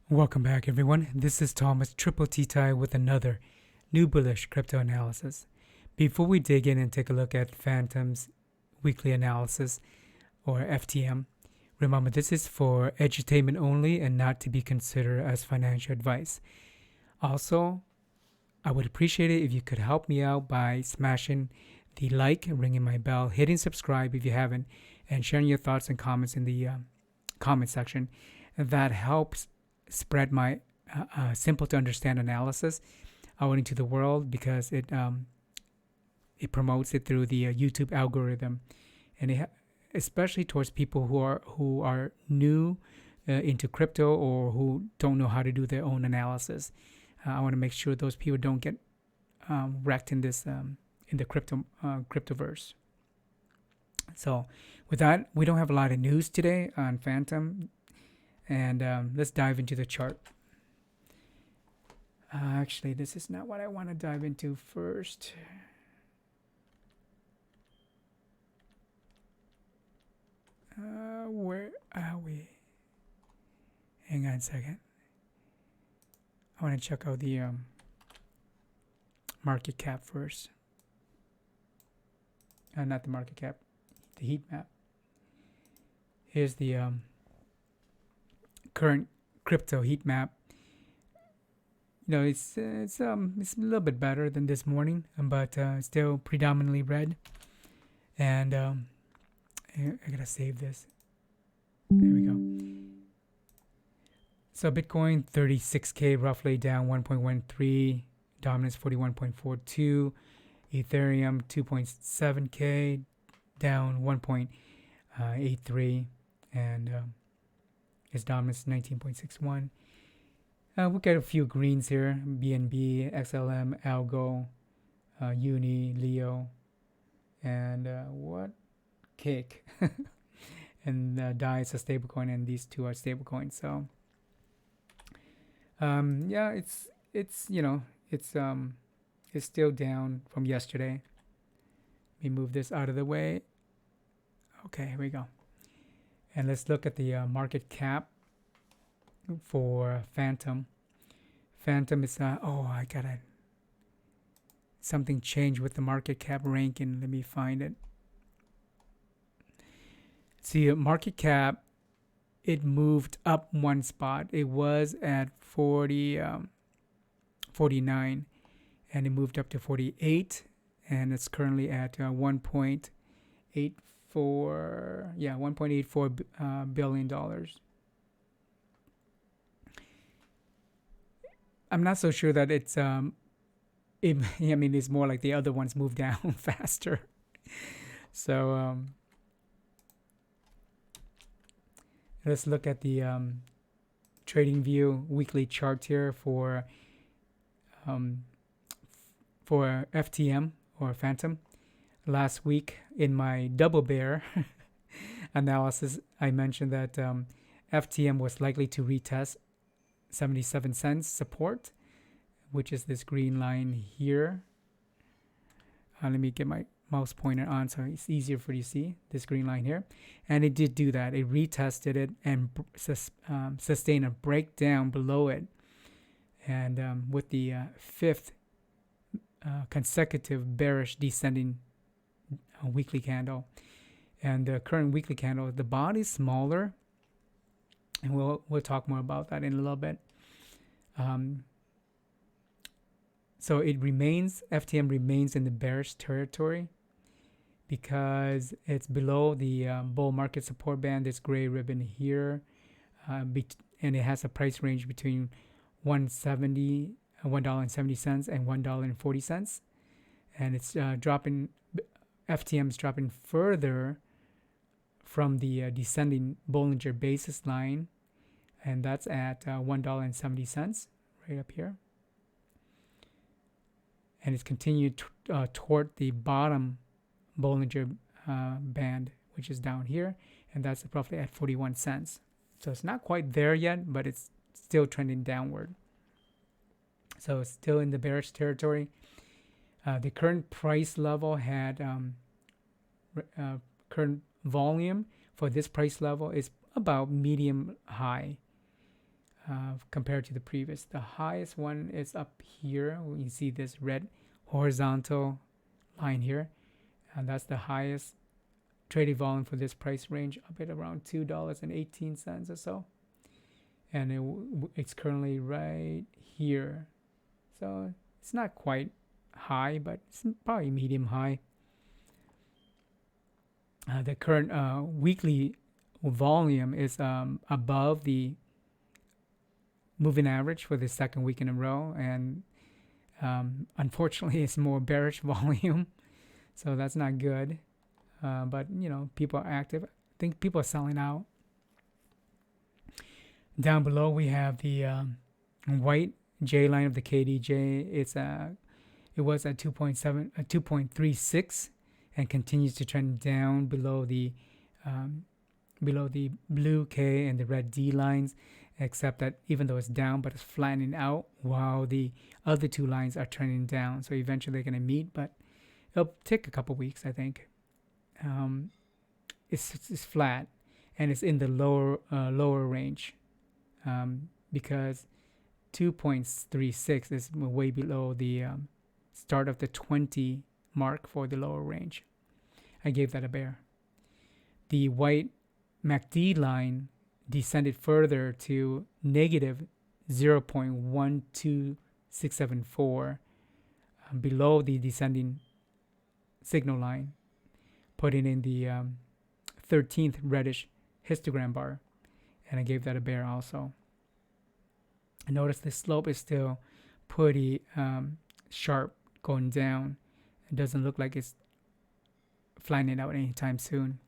Welcome back, everyone. This is Thomas Triple T Tie with another new bullish crypto analysis. Before we dig in and take a look at Fantom's weekly analysis, or FTM, remember this is for edutainment only and not to be considered as financial advice. Also, I would appreciate it if you could help me out by smashing the like, ringing my bell, hitting subscribe if you haven't, and sharing your thoughts and comments in the comment section. That helps spread my simple to understand analysis out into the world because it promotes it through the YouTube algorithm, and especially towards people who are new into crypto or who don't know how to do their own analysis. I want to make sure those people don't get wrecked in this in the cryptoverse. So, with that, we don't have a lot of news today on Fantom. And let's dive into the chart. Actually, this is not what I want to dive into first. Where are we? Hang on a second. I want to check out the market cap first. Not the market cap, the heat map. Here's the current crypto heat map. It's a little bit better than this morning, but still predominantly red. And I gotta save this. There we go. So Bitcoin 36K roughly down 1.13, dominance 41.42, Ethereum 2.7K down 1.83, and its dominance 19.61. We'll get a few greens here: BNB, XLM, Algo, Uni, Leo, and what? Cake. And DAI is a stablecoin, and these two are stablecoins. So, yeah, it's still down from yesterday. Let me move this out of the way. Okay, here we go. And let's look at the market cap for Fantom. Fantom is I gotta something changed with the market cap ranking. Let me find it. See, market cap, it moved up one spot. It was at 49, and it moved up to 48, and it's currently at 1.84 billion dollars. I'm not so sure that it's it's more like the other ones move down faster. So let's look at the trading view weekly chart here for FTM or Fantom. Last week in my double bear analysis, I mentioned that FTM was likely to retest 77 cents support, which is this green line here. Let me get my mouse pointer on so it's easier for you to see this green line here. And it did do that. It retested it and sustained a breakdown below it. And with the fifth consecutive bearish descending weekly candle. And the current weekly candle, the body is smaller, and we'll talk more about that in a little bit. So FTM remains in the bearish territory because it's below the bull market support band, this gray ribbon here, and it has a price range between $1.70 and $1.40, and it's dropping. FTM is dropping further from the descending Bollinger basis line, and that's at $1.70 right up here. And it's continued toward the bottom Bollinger band, which is down here, and that's roughly at 41 cents. So it's not quite there yet, but it's still trending downward. So it's still in the bearish territory. The current price level had current volume for this price level is about medium high. compared to the previous. The highest one is up here. You see this red horizontal line here, and that's the highest trading volume for this price range, up at around $2.18 or so. And it's currently right here. So it's not quite high, but it's probably medium high. The current weekly volume is above the moving average for the second week in a row, and unfortunately it's more bearish volume, so that's not good. But you know, people are active. I think people are selling out. Down below we have the white J line of the KDJ. It was at 2.36 and continues to trend down below the blue K and the red D lines, except that even though it's down, but it's flattening out while the other two lines are trending down. So eventually they're going to meet, but it'll take a couple weeks, I think. It's flat, and it's in the lower range, because 2.36 is way below the start of the 20 mark for the lower range. I gave that a bear. The white MACD line descended further to negative 0.12674 below the descending signal line, putting in the 13th reddish histogram bar, and I gave that a bear also. And notice the slope is still pretty sharp going down. It doesn't look like it's flattening out anytime soon.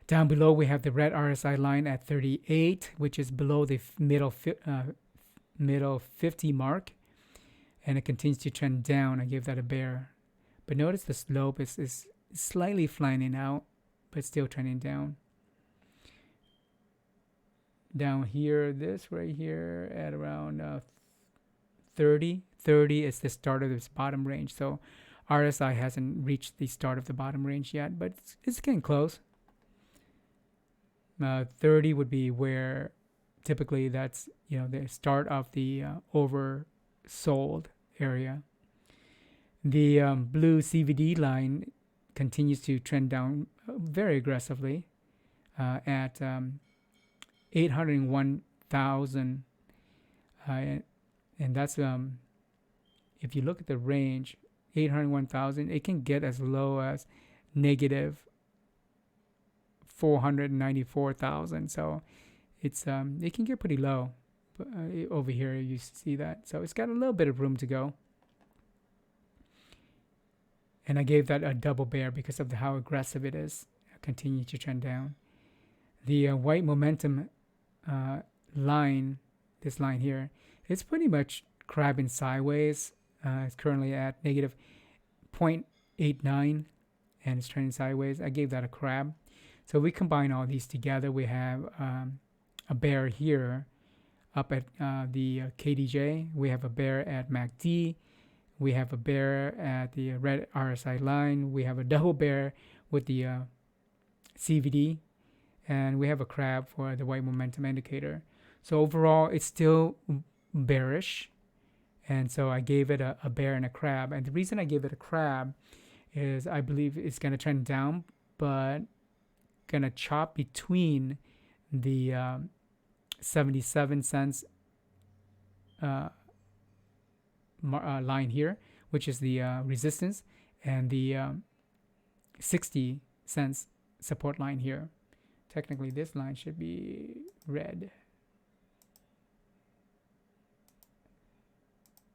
Down below we have the red RSI line at 38, which is below the middle 50 mark, and it continues to trend down. I gave that a bear. But notice the slope is slightly flattening out, but still trending down. Down here, this right here at around 30 is the start of this bottom range. So RSI hasn't reached the start of the bottom range yet, but it's getting close. 30 would be where typically that's, you know, the start of the oversold area. The blue CVD line continues to trend down very aggressively at 801,000, and that's if you look at the range, 801,000, it can get as low as negative 494,000. So it's it can get pretty low. But over here you see that, so it's got a little bit of room to go. And I gave that a double bear because of how aggressive it is. Continue to trend down. The white momentum line, this line here, it's pretty much crabbing sideways. It's currently at negative 0.89 and it's trending sideways. I gave that a crab. So we combine all these together. We have a bear here up at the KDJ. We have a bear at MACD. We have a bear at the red RSI line. We have a double bear with the CVD. And we have a crab for the white momentum indicator. So overall, it's still bearish. And so I gave it a bear and a crab. And the reason I gave it a crab is I believe it's going to trend down, but going to chop between the 77 cents line here, which is the resistance, and the 60 cents support line here. Technically, this line should be red.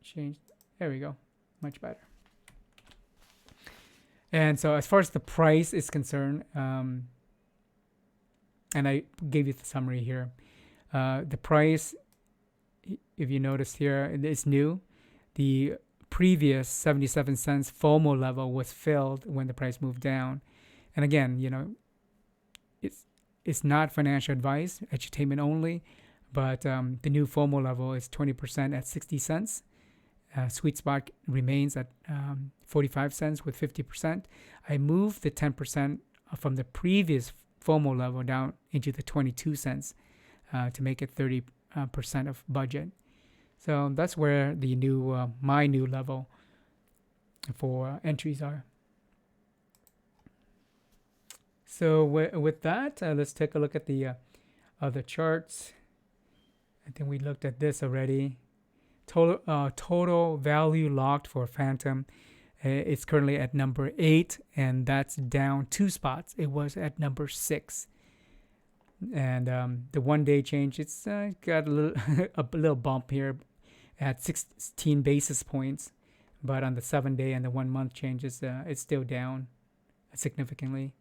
Change. There we go. Much better. And so as far as the price is concerned, and I gave you the summary here. The price, if you notice here, it's new. The previous 77 cents FOMO level was filled when the price moved down. And again, you know, it's not financial advice, edutainment only, but the new FOMO level is 20% at 60 cents. Sweet spot remains at 45 cents with 50%. I moved the 10% from the previous FOMO level down into the 22 cents to make it 30 percent of budget. So that's where the new my new level for entries are. So with that, let's take a look at the other charts. I think we looked at this already. Total value locked for Fantom. It's currently at number 8, and that's down 2 spots. It was at number 6. And the 1-day change, it's got a little a little bump here at 16 basis points, but on the 7-day and the 1-month changes, it's still down significantly.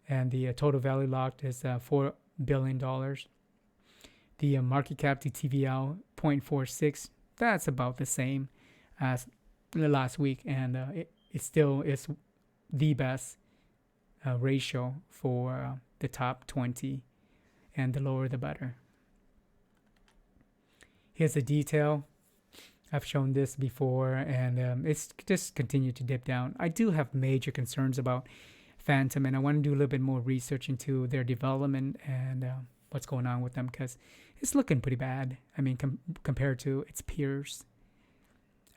And the total value locked is $4 billion. The market cap to TVL 0.46. That's about the same as the last week, and it still is the best ratio for the top 20, and the lower the better. Here's the detail. I've shown this before, and it's just continued to dip down. I do have major concerns about Fantom, and I want to do a little bit more research into their development and what's going on with them, because it's looking pretty bad. I mean, compared to its peers.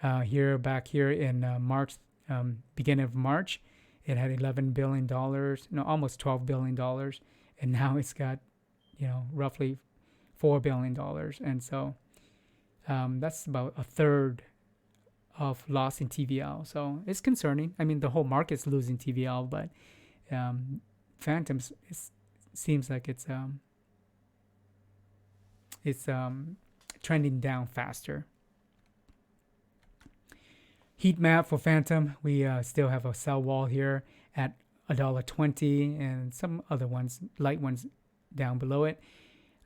Back here in March, beginning of March, it had $11 billion, no, almost $12 billion, and now it's got, roughly $4 billion, and so that's about a third of loss in TVL. So it's concerning. I mean, the whole market's losing TVL, but Fantom's seems like it's trending down faster. Heat map for Fantom, we still have a sell wall here at $1.20, and some other ones, light ones, down below it.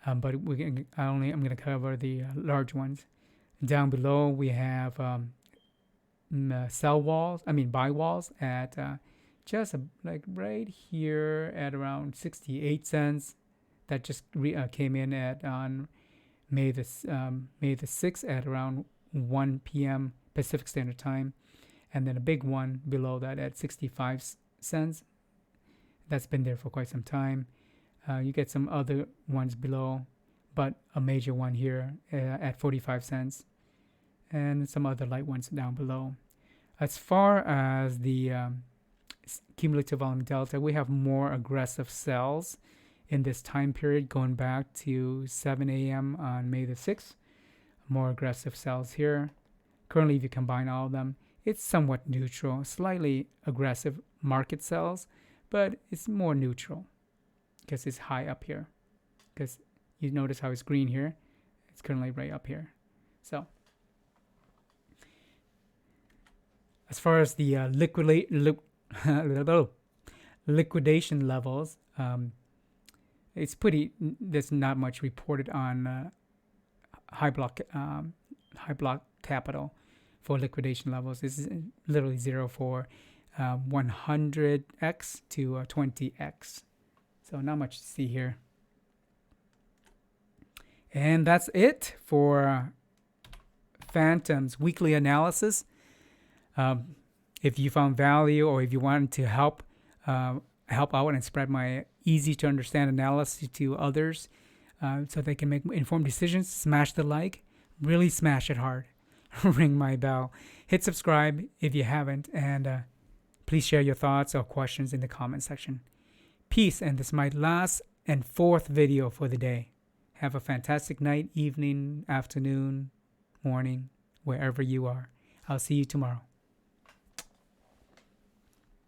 But I'm going to cover the large ones. Down below, we have buy walls at just like right here at around 68 cents. That just came in on May the 6th at around 1 p.m. Pacific Standard Time, and then a big one below that at 65 cents. That's been there for quite some time. You get some other ones below, but a major one here at 45 cents, and some other light ones down below. As far as the cumulative volume delta, we have more aggressive sells in this time period going back to 7 a.m. on May the 6th. More aggressive sells here. Currently, if you combine all of them, it's somewhat neutral, slightly aggressive market sells, but it's more neutral because it's high up here. Because you notice how it's green here, it's currently right up here. So as far as the liquidation levels, it's pretty. There's not much reported on high block capital for liquidation levels. This is literally 0 for 100x to 20x. So not much to see here. And that's it for Fantom's weekly analysis. If you found value, or if you wanted to help out and spread my easy to understand analysis to others, so they can make informed decisions, smash the like, really smash it hard. Ring my bell, hit subscribe if you haven't, and please share your thoughts or questions in the comment section. Peace, and this is my last and 4th video for the day. Have a fantastic night, evening, afternoon, morning, wherever you are. I'll see you tomorrow.